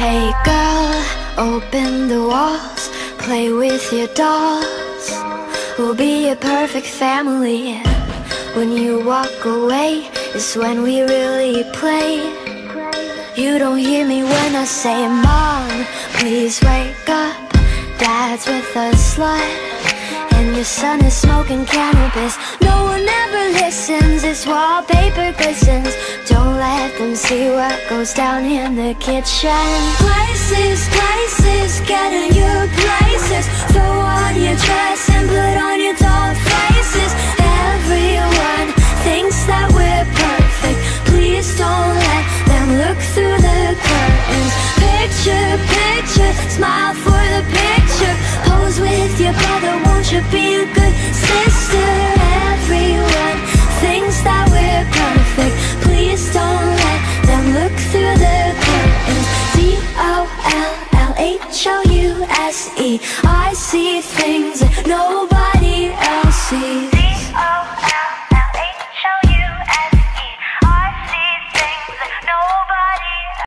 Hey girl, open the walls, play with your dolls. We'll be a perfect family. When you walk away is when we really play. You don't hear me when I say, Mom, please wake up. Dad's with a slut, and your son is smoking cannabis. No one ever listens, this wallpaper glistens. Don't let them see what goes down in the kitchen. Places, places, get in your places. Throw on your dress and put on your doll faces. Everyone thinks that we're perfect. Please don't let them look through the curtains. Picture, picture, smile for the picture. Pose with your brother, won't you be a good sister? Everyone thinks that we're perfect. Please don't let them look through the curtains. DOLLHOUSE, I see things